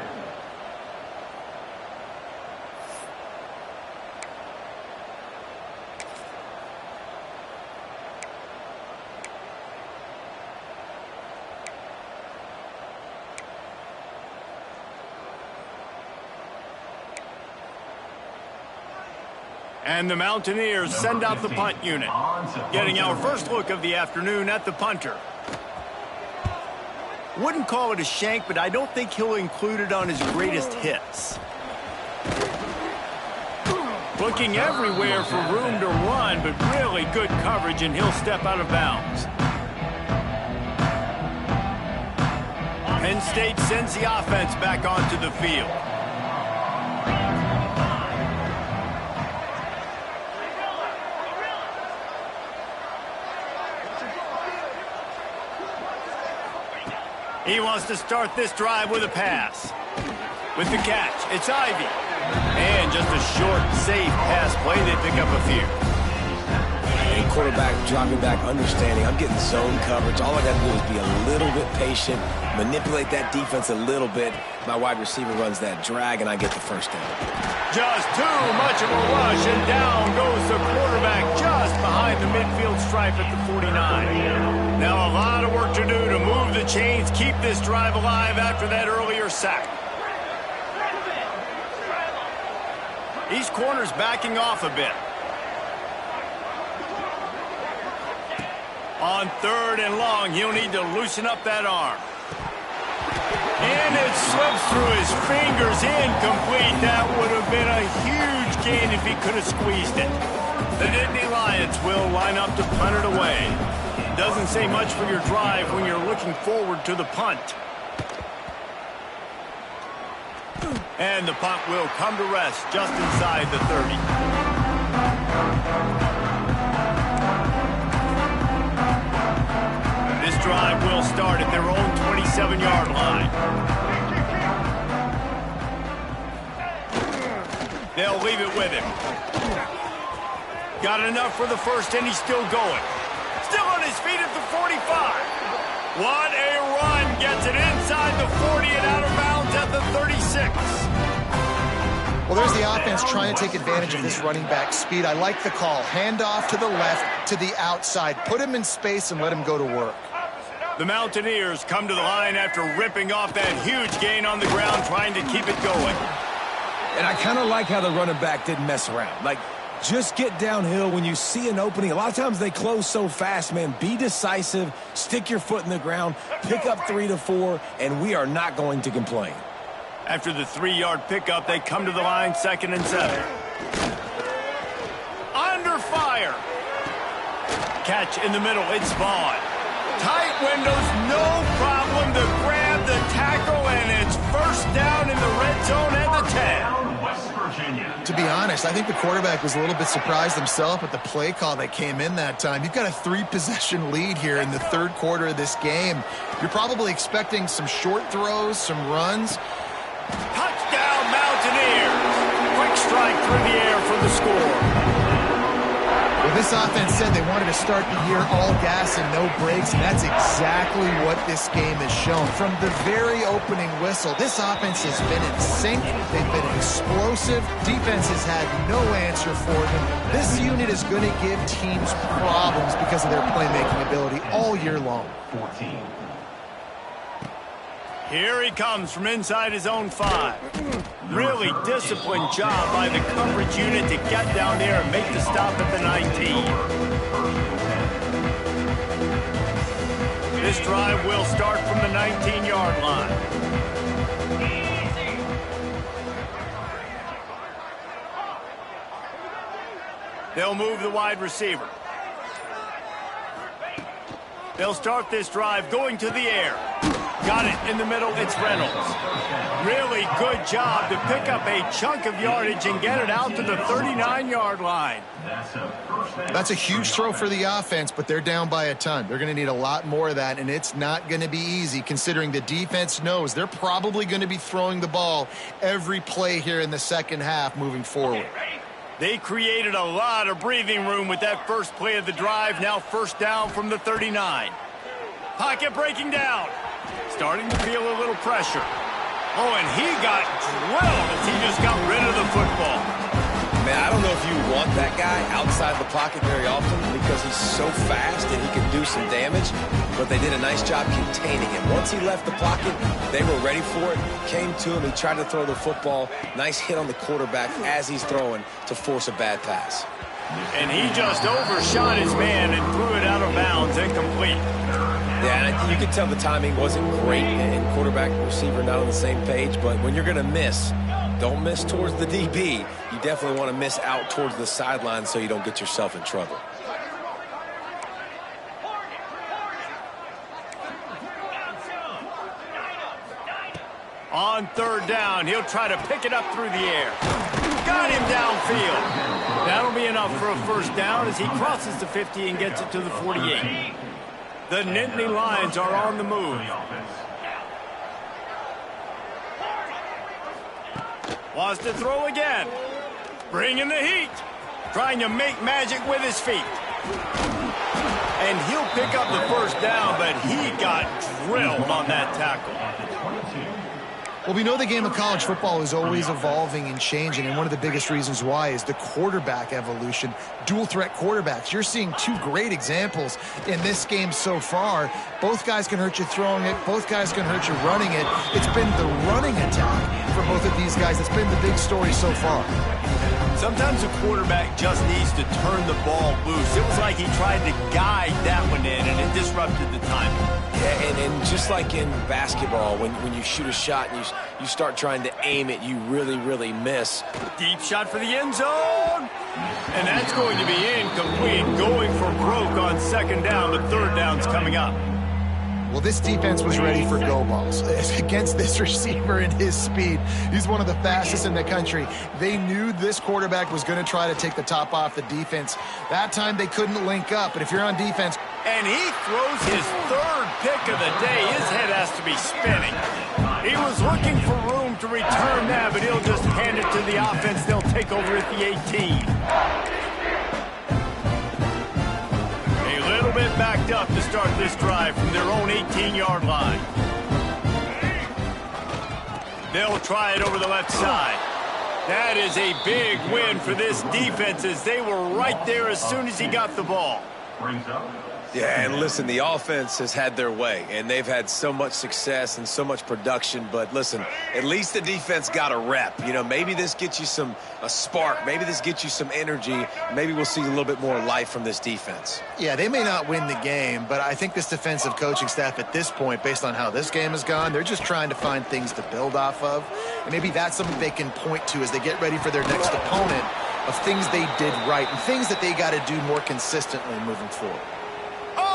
And the Mountaineers send out the punt unit. Getting our first look of the afternoon at the punter. Wouldn't call it a shank, but I don't think he'll include it on his greatest hits. Looking everywhere for room to run, but really good coverage, and he'll step out of bounds. Penn State sends the offense back onto the field. He wants to start this drive with a pass. With the catch, it's Ivy. And just a short, safe pass play. They pick up a few. And quarterback dropping back, understanding I'm getting zone coverage. All I got to do is be a little bit patient, manipulate that defense a little bit. My wide receiver runs that drag, and I get the first down. Just too much of a rush, and down goes the quarterback just behind the midfield stripe at the 49. Now a lot of work to do to move the chains, keep this drive alive after that earlier sack. These corners backing off a bit. On 3rd and long, he'll need to loosen up that arm. And it slips through his fingers, incomplete. That would have been a huge gain if he could have squeezed it. The Nittany Lions will line up to punt it away. Doesn't say much for your drive when you're looking forward to the punt. And the punt will come to rest just inside the 30. This drive will start at their own 27-yard line. They'll leave it with him. Got enough for the first, and he's still going. Still on his feet at the 45. What a run. Gets it inside the 40 and out of bounds at the 36. Well, there's the offense trying to take advantage of this running back speed. I like the call. Hand off to the left, to the outside. Put him in space and let him go to work. The Mountaineers come to the line after ripping off that huge gain on the ground, trying to keep it going. And I kind of like how the running back didn't mess around. Like, just get downhill when you see an opening. A lot of times they close so fast, man. Be decisive, stick your foot in the ground, pick up 3 to 4, and we are not going to complain. After the 3-yard pickup, they come to the line 2nd and 7. Under fire. Catch in the middle, it's Vaughn. Tight windows, no problem to grab the tackle, and it's first down in the red zone at the 10. West Virginia. To be honest, I think the quarterback was a little bit surprised himself at the play call that came in that time. You've got a 3-possession lead here in the 3rd quarter of this game. You're probably expecting some short throws, some runs. Touchdown, Mountaineers. Quick strike through the air for the score. Well, this offense said they wanted to start the year all gas and no brakes, and that's exactly what this game has shown. From the very opening whistle, this offense has been in sync. They've been explosive. Defense has had no answer for them. This unit is going to give teams problems because of their playmaking ability all year long. 14. Here he comes from inside his own 5. Really disciplined job by the coverage unit to get down there and make the stop at the 19. This drive will start from the 19-yard line. They'll move the wide receiver. They'll start this drive going to the air. Got it in the middle, it's Reynolds. Really good job to pick up a chunk of yardage and get it out to the 39-yard line. That's a huge throw for the offense, but they're down by a ton. They're going to need a lot more of that, and it's not going to be easy considering the defense knows they're probably going to be throwing the ball every play here in the second half moving forward. They created a lot of breathing room with that first play of the drive. Now first down from the 39. Pocket breaking down. Starting to feel a little pressure. Oh, and he got drilled as he just got rid of the football. Man, I don't know if you want that guy outside the pocket very often because he's so fast and he can do some damage, but they did a nice job containing him. Once he left the pocket, they were ready for it, came to him, he tried to throw the football. Nice hit on the quarterback as he's throwing to force a bad pass. And he just overshot his man and threw it out of bounds, incomplete. Yeah, and you could tell the timing wasn't great, and quarterback and receiver not on the same page, but when you're going to miss, don't miss towards the DB. You definitely want to miss out towards the sideline so you don't get yourself in trouble. On 3rd down, he'll try to pick it up through the air. Got him downfield. That'll be enough for a first down as he crosses the 50 and gets it to the 48. The Nittany Lions are on the move. Wants to throw again. Bringing the heat. Trying to make magic with his feet. And he'll pick up the first down, but he got drilled on that tackle. Well, we know the game of college football is always evolving and changing, and one of the biggest reasons why is the quarterback evolution. Dual threat quarterbacks. You're seeing two great examples in this game so far. Both guys can hurt you throwing it. Both guys can hurt you running it. It's been the running attack for both of these guys that's been the big story so far. Sometimes a quarterback just needs to turn the ball loose. It was like he tried to guide that one in, and it disrupted the timing. Yeah, and just like in basketball, when you shoot a shot and you start trying to aim it, you really, really miss. Deep shot for the end zone. And that's going to be incomplete. Going for broke on second down, but third down's coming up. Well, this defense was ready for go balls against this receiver and his speed. He's one of the fastest in the country. They knew this quarterback was going to try to take the top off the defense. That time they couldn't link up, but if you're on defense... And he throws his third pick of the day. His head has to be spinning. He was looking for room to return that, but he'll just hand it to the offense. They'll take over at the 18. Bit backed up to start this drive from their own 18-yard line. They'll try it over the left side. That is a big win for this defense as they were right there as soon as he got the ball. Yeah, and listen, the offense has had their way, and they've had so much success and so much production. But listen, at least the defense got a rep. You know, maybe this gets you a spark. Maybe this gets you some energy. Maybe we'll see a little bit more life from this defense. Yeah, they may not win the game, but I think this defensive coaching staff at this point, based on how this game has gone, they're just trying to find things to build off of. And maybe that's something they can point to as they get ready for their next opponent of things they did right and things that they got to do more consistently moving forward.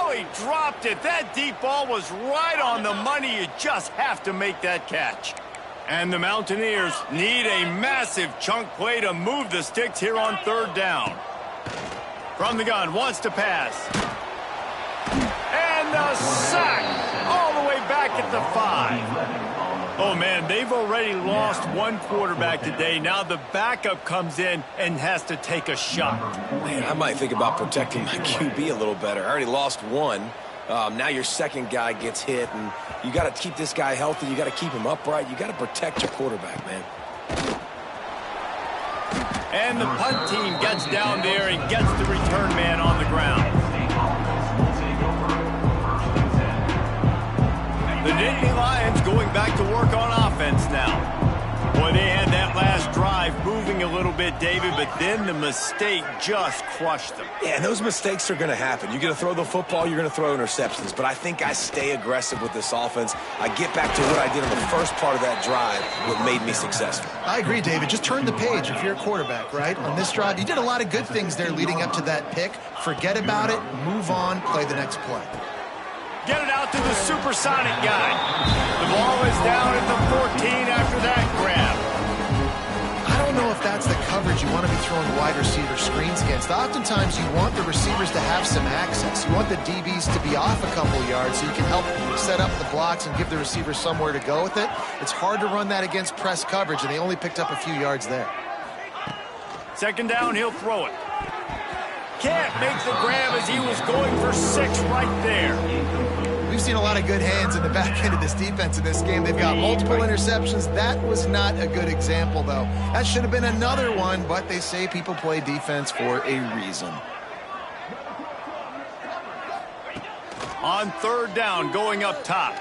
He dropped it. That deep ball was right on the money. You just have to make that catch. And the Mountaineers need a massive chunk play to move the sticks here on third down. From the gun, wants to pass. And the sack all the way back at the 5. Oh, man, they've already lost one quarterback today. Now the backup comes in and has to take a shot. Man, I might think about protecting my QB a little better. I already lost one. Now your second guy gets hit, and you got to keep this guy healthy. You got to keep him upright. You got to protect your quarterback, man. And the punt team gets down there and gets the return man on the ground. The Nittany Lions going back to work on offense now. Boy, they had that last drive moving a little bit, David, but then the mistake just crushed them. Yeah, and those mistakes are going to happen. You're going to throw the football, you're going to throw interceptions, but I think I stay aggressive with this offense. I get back to what I did on the first part of that drive, what made me successful. I agree, David. Just turn the page if you're a quarterback, right? On this drive, you did a lot of good things there leading up to that pick. Forget about it, move on, play the next play. Get it out to the supersonic guy. The ball is down at the 14 after that grab. I don't know if that's the coverage you want to be throwing wide receiver screens against. Oftentimes you want the receivers to have some access. You want the DBs to be off a couple yards so you can help set up the blocks and give the receivers somewhere to go with it. It's hard to run that against press coverage, and they only picked up a few yards there. Second down, he'll throw it. Can't make the grab as he was going for 6 right there. We've seen a lot of good hands in the back end of this defense in this game. They've got multiple interceptions. That was not a good example, though. That should have been another one, but they say people play defense for a reason. On third down, going up top.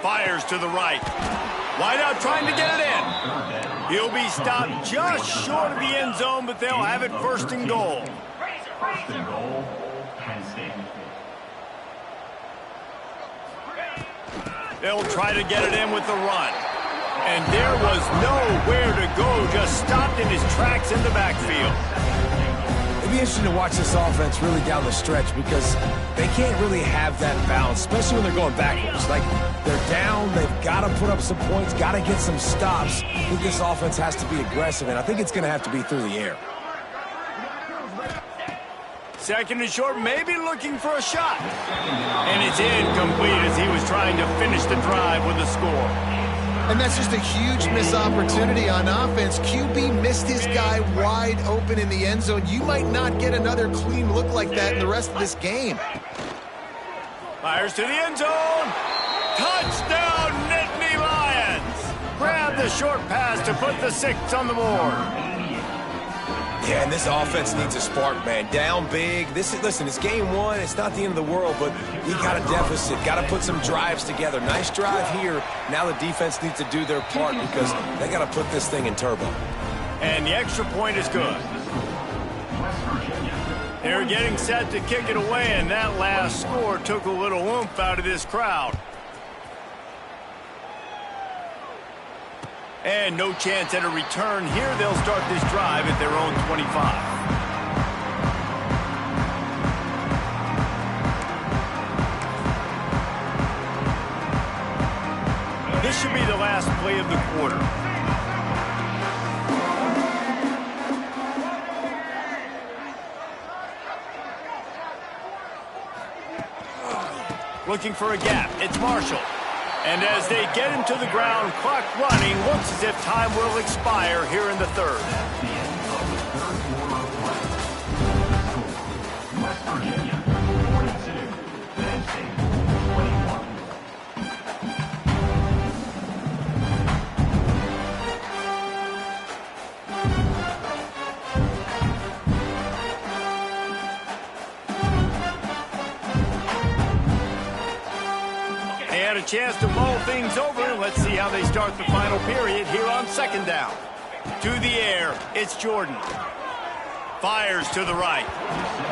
Fires to the right. Wide out trying to get it in. He'll be stopped just short of the end zone, but they'll have it first and goal. First and goal, Penn State. They'll try to get it in with the run. And there was nowhere to go, just stopped in his tracks in the backfield. It'd be interesting to watch this offense really down the stretch because they can't really have that balance, especially when they're going backwards. Like, they're down, they've got to put up some points, got to get some stops. I think this offense has to be aggressive, and I think it's going to have to be through the air. Second and short, maybe looking for a shot. And it's incomplete as he was trying to finish the drive with a score. And that's just a huge missed opportunity on offense. QB missed his guy wide open in the end zone. You might not get another clean look like that in the rest of this game. Fires to the end zone. Touchdown, Nittany Lions. Grab the short pass to put the 6 on the board. Yeah, and this offense needs a spark, man. Down big. Listen, it's game 1. It's not the end of the world, but we got a deficit. Got to put some drives together. Nice drive here. Now the defense needs to do their part because they got to put this thing in turbo. And the extra point is good. They're getting set to kick it away, and that last score took a little oomph out of this crowd. And no chance at a return here. They'll start this drive at their own 25. This should be the last play of the quarter. Looking for a gap. It's Marshall. And as they get him to the ground, clock running, looks as if time will expire here in the third. West Virginia, 42, Penn State, 21. A chance to mull things over. Let's see how they start the final period here on second down. To the air, it's Jordan. Fires to the right.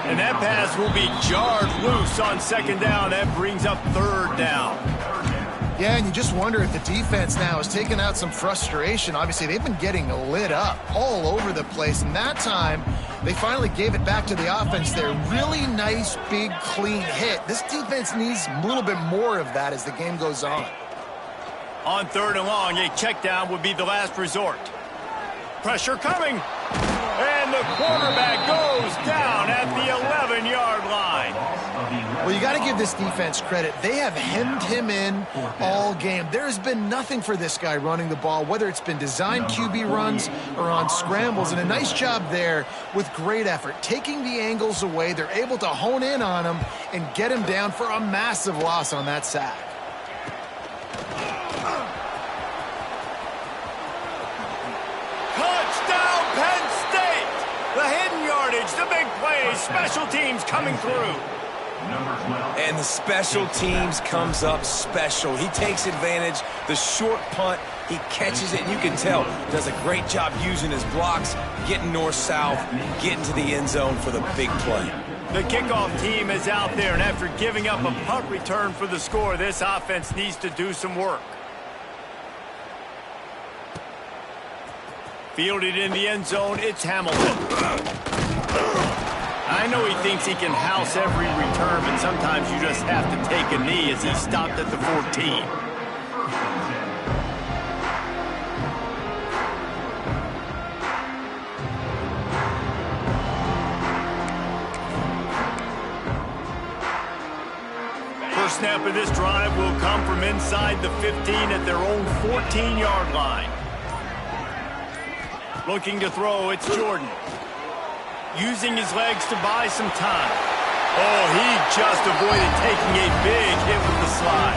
And that pass will be jarred loose on second down. That brings up third down. Yeah, and you just wonder if the defense now has taken out some frustration. Obviously, they've been getting lit up all over the place. And that time, they finally gave it back to the offense there. Really nice, big, clean hit. This defense needs a little bit more of that as the game goes on. On third and long, a check down would be the last resort. Pressure coming. And the quarterback goes down at the 11-yard line. Well, you got to give this defense credit. They have hemmed him in all game. There has been nothing for this guy running the ball, whether it's been designed QB runs or on scrambles. And a nice job there with great effort. Taking the angles away, they're able to hone in on him and get him down for a massive loss on that sack. Touchdown, Penn State! The hidden yardage, the big plays, special teams coming through. And the special teams comes up special. He takes advantage. The short punt, he catches it, and you can tell does a great job using his blocks, getting north-south, getting to the end zone for the big play. The kickoff team is out there, and after giving up a punt return for the score, this offense needs to do some work. Fielded in the end zone, it's Hamilton. I know he thinks he can house every return, but sometimes you just have to take a knee as he stopped at the 14. First snap of this drive will come from inside the 15 at their own 14-yard line. Looking to throw, it's Jordan. Using his legs to buy some time. Oh, he just avoided taking a big hit with the slide.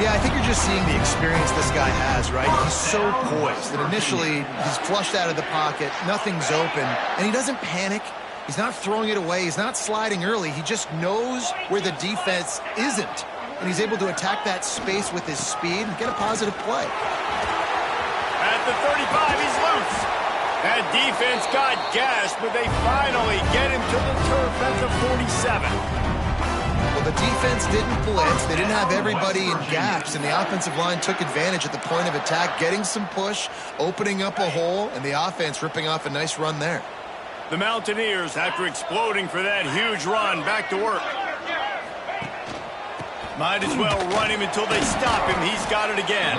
Yeah, I think you're just seeing the experience this guy has, right? He's so poised that initially he's flushed out of the pocket, nothing's open, and he doesn't panic. He's not throwing it away. He's not sliding early. He just knows where the defense isn't, and he's able to attack that space with his speed and get a positive play. At the 35, he's loose. That defense got gashed, but they finally get him to the turf at the 47. Well, the defense didn't blitz. They didn't have everybody in gaps, and the offensive line took advantage at the point of attack, getting some push, opening up a hole, and the offense ripping off a nice run there. The Mountaineers, after exploding for that huge run, back to work. Might as well run him until they stop him. He's got it again.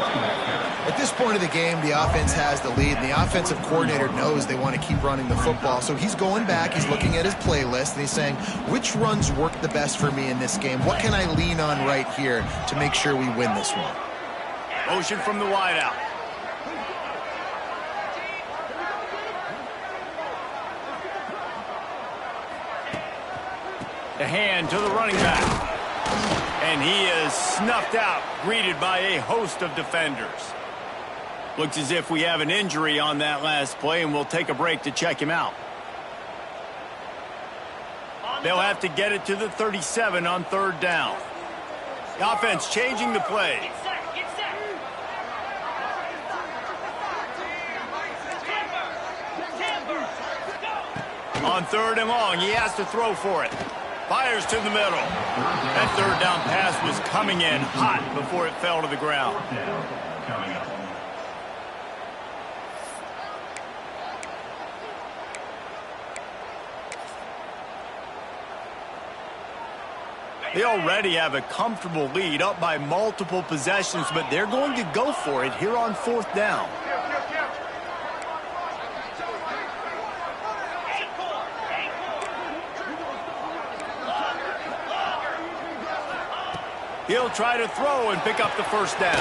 At this point of the game, the offense has the lead, and the offensive coordinator knows they want to keep running the football. So he's going back, he's looking at his playlist, and he's saying, which runs work the best for me in this game? What can I lean on right here to make sure we win this one? Motion from the wide out. The hand to the running back. And he is snuffed out, greeted by a host of defenders. Looks as if we have an injury on that last play, and we'll take a break to check him out. They'll have to get it to the 37 on third down. The offense changing the play. On third and long, he has to throw for it. Fires to the middle. That third down pass was coming in hot before it fell to the ground. They already have a comfortable lead, up by multiple possessions, but they're going to go for it here on fourth down. He'll try to throw and pick up the first down.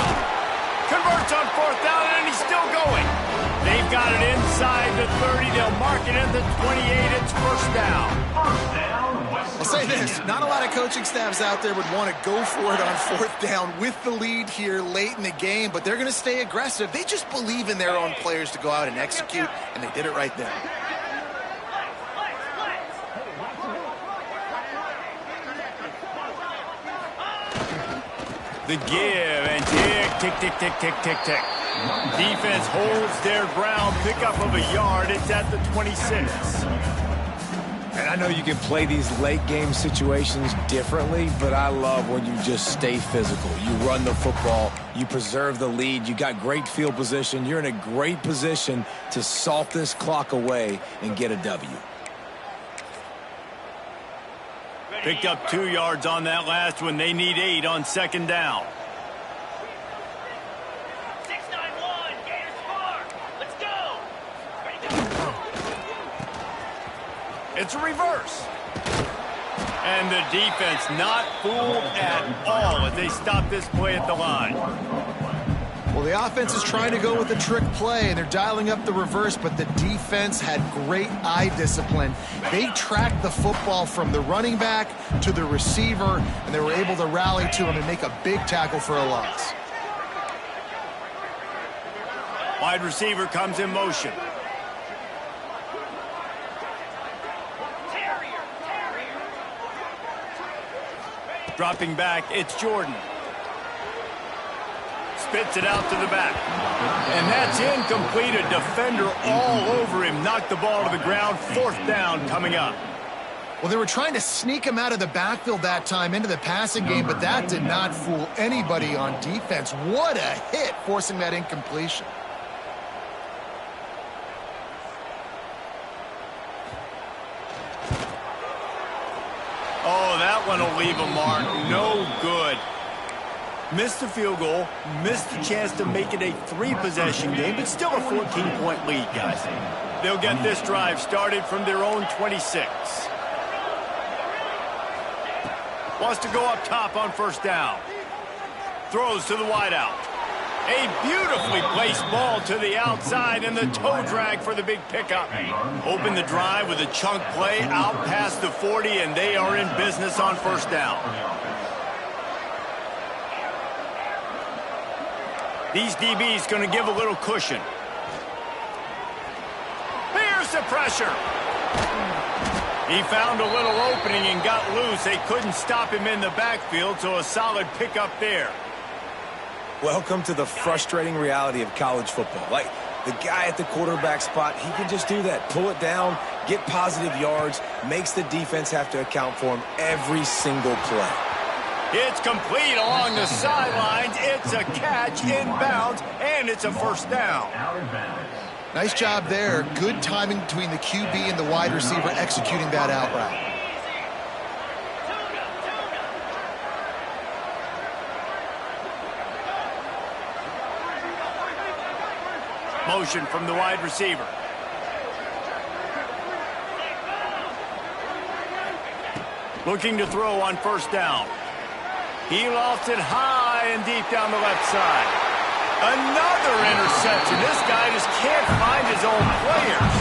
Converts on fourth down, and he's still going. They've got it inside the 30. They'll mark it at the 28. It's first down. I'll say this, not a lot of coaching staffs out there would want to go for it on fourth down with the lead here late in the game, but they're going to stay aggressive. They just believe in their own players to go out and execute, and they did it right there. The give and tick, tick, tick, tick, tick, tick. Defense holds their ground, pickup of a yard. It's at the 26. And I know you can play these late game situations differently, but I love when you just stay physical. You run the football, you preserve the lead, you got great field position. You're in a great position to salt this clock away and get a W. Picked up 2 yards on that last one. They need 8 on second down. 6-9-1, Gators far. Let's go. Ready to go. It's a reverse. And the defense not fooled at all as they stop this play at the line. Well, the offense is trying to go with a trick play, and they're dialing up the reverse, but the defense had great eye discipline. They tracked the football from the running back to the receiver, and they were able to rally to him and make a big tackle for a loss. Wide receiver comes in motion. Dropping back, it's Jordan. Spits it out to the back. And that's incomplete. A defender all over him. Knocked the ball to the ground. Fourth down coming up. Well, they were trying to sneak him out of the backfield that time into the passing game, but that did not fool anybody on defense. What a hit, forcing that incompletion. Oh, that one will leave a mark. No good. Missed the field goal, missed the chance to make it a 3-possession game, but still a 14-point lead, guys. They'll get this drive started from their own 26. Wants to go up top on first down. Throws to the wideout. A beautifully placed ball to the outside, and the toe drag for the big pickup. Open the drive with a chunk play out past the 40, and they are in business on first down. These DBs going to give a little cushion. Here's the pressure. He found a little opening and got loose. They couldn't stop him in the backfield, so a solid pickup there. Welcome to the frustrating reality of college football. Like, the guy at the quarterback spot, he can just do that. Pull it down, get positive yards, makes the defense have to account for him every single play. It's complete along the sidelines. It's a catch inbounds, and it's a first down. Nice job there. Good timing between the QB and the wide receiver executing that out route. Motion from the wide receiver. Looking to throw on first down. He lofts it high and deep down the left side. Another interception. This guy just can't find his own players.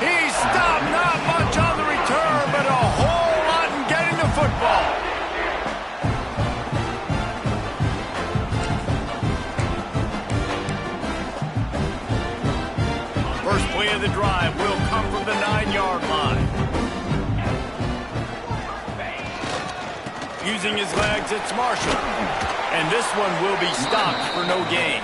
He stopped, not much on the return, but a whole lot in getting the football. First play of the drive will come from the 9-yard line. Using his legs, it's Marshall. And this one will be stopped for no gain.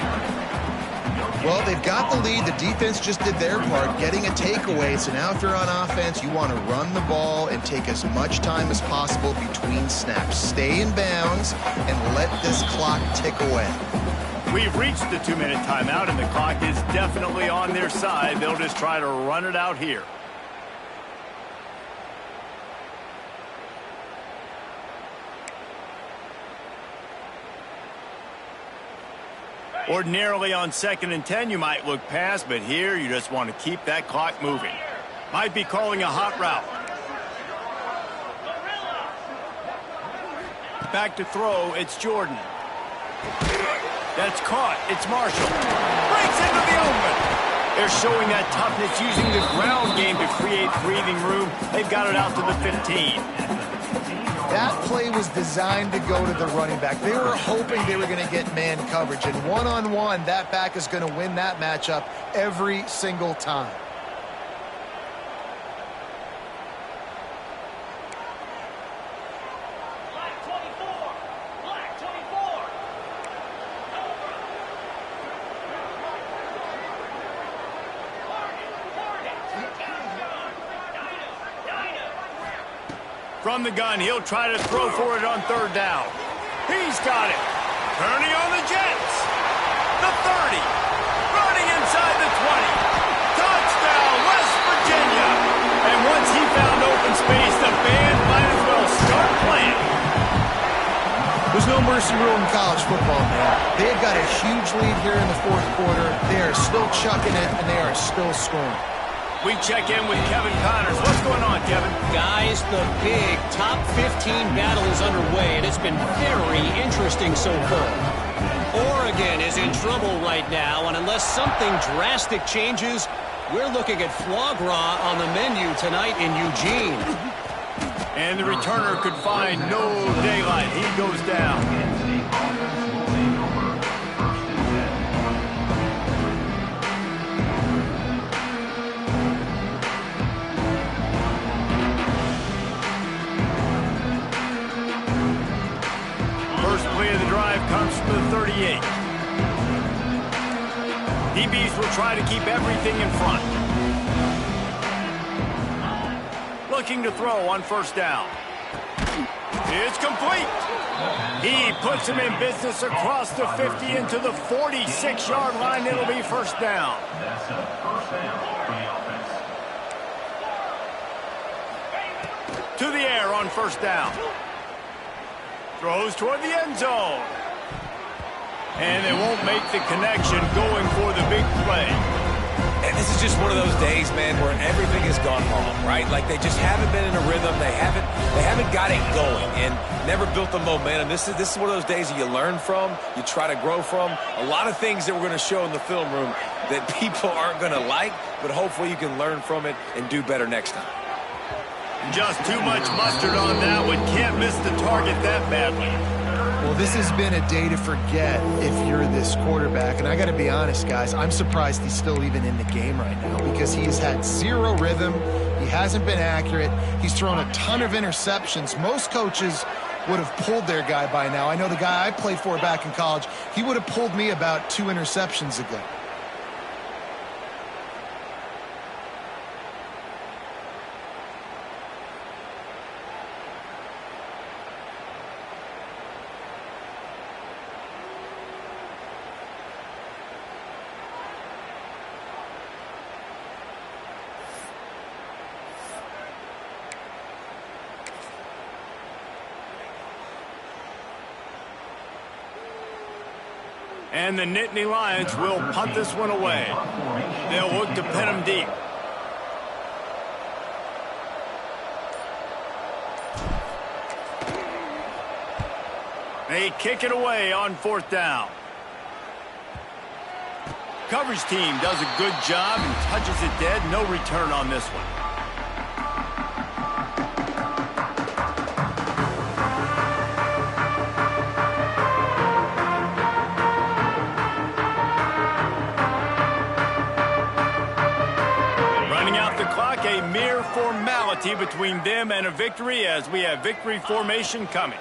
Well, they've got the lead. The defense just did their part, getting a takeaway. So now if you're on offense, you want to run the ball and take as much time as possible between snaps. Stay in bounds and let this clock tick away. We've reached the 2-minute timeout, and the clock is definitely on their side. They'll just try to run it out here. Ordinarily on 2nd and 10, you might look past, but here you just want to keep that clock moving. Might be calling a hot route. Back to throw, it's Jordan. That's caught, it's Marshall. Breaks into the open. They're showing that toughness using the ground game to create breathing room. They've got it out to the 15. That play was designed to go to the running back. They were hoping they were going to get man coverage. And one-on-one, that back is going to win that matchup every single time. Black 24. Black 24. From the gun, he'll try to throw for it on 3rd down. He's got it. Turning on the Jets. The 30. Running inside the 20. Touchdown, West Virginia. And once he found open space, the band might as well start playing. There's no mercy rule in college football, man. They've got a huge lead here in the 4th quarter. They are still chucking it, and they are still scoring. We check in with Kevin Connors. What's going on, Kevin? Guys, the big top 15 battle is underway, and it's been very interesting so far. Oregon is in trouble right now, and unless something drastic changes, we're looking at foie gras on the menu tonight in Eugene. And the returner could find no daylight. He goes down. Comes from the 38. DBs will try to keep everything in front. Looking to throw on 1st down. It's complete. He puts him in business across the 50 into the 46-yard line. It'll be 1st down. That's a 1st down for the offense. To the air on 1st down. Throws toward the end zone. And they won't make the connection going for the big play. And this is just one of those days, man, where everything has gone wrong, right? Like they just haven't been in a rhythm. They haven't got it going and never built the momentum. This is one of those days that you learn from, you try to grow from. A lot of things that we're going to show in the film room that people aren't going to like, but hopefully you can learn from it and do better next time. Just too much mustard on that one. Can't miss the target that badly. Well, this has been a day to forget if you're this quarterback. And I got to be honest, guys, I'm surprised he's still even in the game right now because he has had zero rhythm. He hasn't been accurate. He's thrown a ton of interceptions. Most coaches would have pulled their guy by now. I know the guy I played for back in college, he would have pulled me about 2 interceptions ago. And the Nittany Lions will punt this one away. They'll look to pin him deep. They kick it away on 4th down. Coverage team does a good job and touches it dead. No return on this one. Running out the clock, a mere formality between them and a victory as we have victory formation coming.